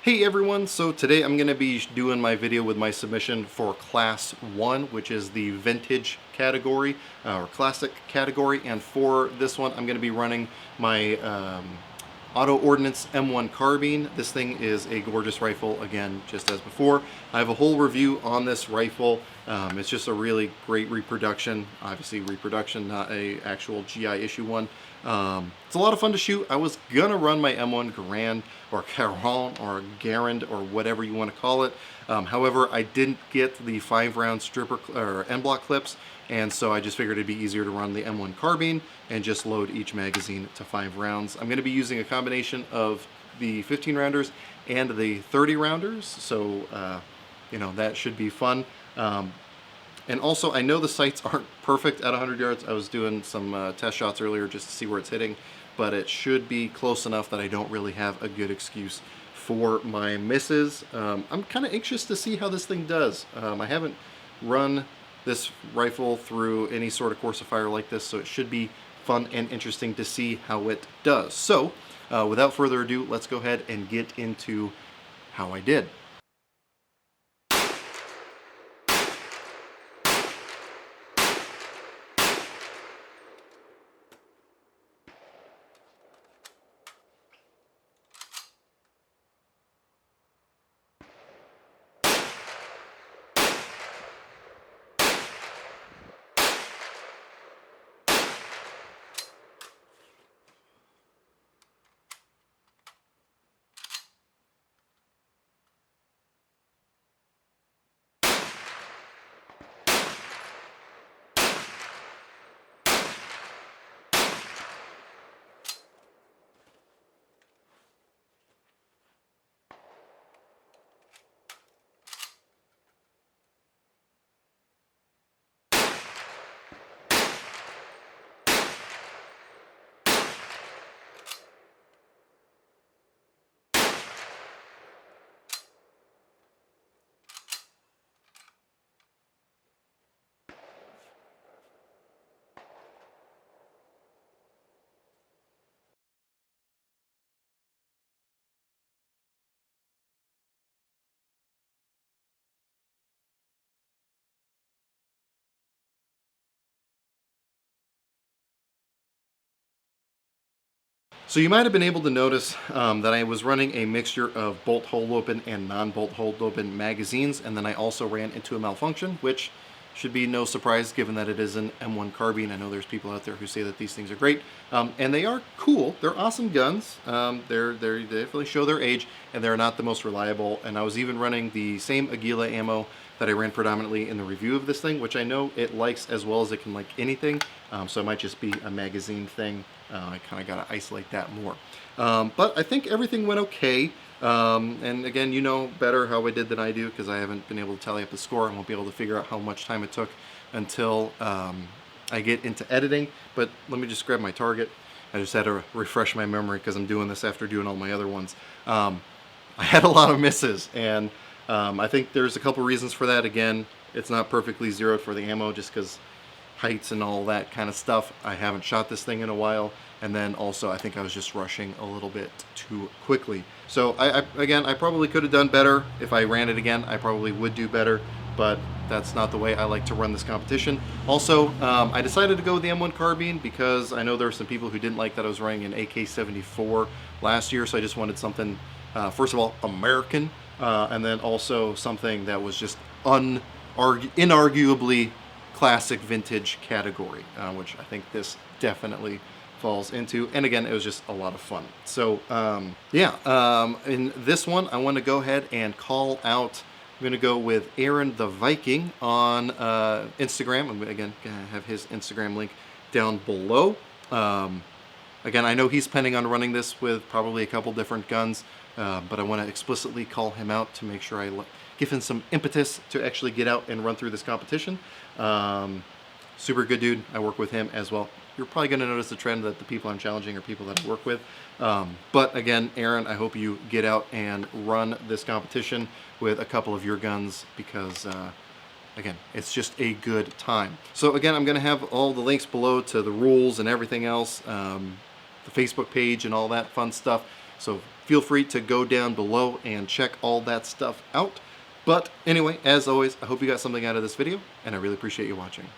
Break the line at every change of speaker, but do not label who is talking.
Hey everyone, so today I'm going to be doing my video with my submission for Class 1, which is the vintage category, or classic category, and for this one I'm going to be running my Auto Ordnance M1 Carbine. This thing is a gorgeous rifle, again, just as before. I have a whole review on this rifle. It's just a really great reproduction. Obviously reproduction, not a actual GI issue one. It's a lot of fun to shoot. I was gonna run my M1 Garand or Caron or Garand or whatever you want to call it. However, I didn't get the 5-round stripper or end block clips, and so I just figured it'd be easier to run the M1 Carbine and just load each magazine to 5 rounds. I'm going to be using a combination of the 15 rounders and the 30 rounders, so you know, that should be fun. And also, I know the sights aren't perfect at 100 yards. I was doing some test shots earlier just to see where it's hitting, but it should be close enough that I don't really have a good excuse for my misses. I'm kind of anxious to see how this thing does. I haven't run this rifle through any sort of course of fire like this, so it should be fun and interesting to see how it does. So, without further ado, let's go ahead and get into how I did. So you might have been able to notice that I was running a mixture of bolt hold open and non-bolt hold open magazines, and then I also ran into a malfunction, which should be no surprise given that it is an M1 Carbine. I know there's people out there who say that these things are great, and they are cool. They're awesome guns. They definitely show their age, and they're not the most reliable. And I was even running the same Aguila ammo that I ran predominantly in the review of this thing, which I know it likes as well as it can like anything. So it might just be a magazine thing. I kind of got to isolate that more. But I think everything went okay. And again, you know better how I did than I do because I haven't been able to tally up the score and won't be able to figure out how much time it took until I get into editing. But let me just grab my target. I just had to refresh my memory because I'm doing this after doing all my other ones. I had a lot of misses, and I think there's a couple reasons for that. Again, it's not perfectly zeroed for the ammo just because heights and all that kind of stuff. I haven't shot this thing in a while, and then also I think I was just rushing a little bit too quickly. So again, I probably could have done better. If I ran it again, I probably would do better, but that's not the way I like to run this competition. Also, I decided to go with the M1 Carbine because I know there were some people who didn't like that I was running an AK-74 last year, so I just wanted something, first of all, American, and then also something that was just inarguably classic vintage category, which I think this definitely falls into. And again, it was just a lot of fun. So in this one, I want to go ahead and call out, I'm going to go with Aaron the Viking on Instagram. I'm again going to have his Instagram link down below. Again, I know he's planning on running this with probably a couple different guns, but I want to explicitly call him out to make sure I give him some impetus to actually get out and run through this competition. Super good dude. I work with him as well. You're probably going to notice the trend that the people I'm challenging are people that I work with. But again, Aaron, I hope you get out and run this competition with a couple of your guns because again, it's just a good time. So again, I'm going to have all the links below to the rules and everything else, the Facebook page and all that fun stuff. So feel free to go down below and check all that stuff out. But anyway, as always, I hope you got something out of this video, and I really appreciate you watching.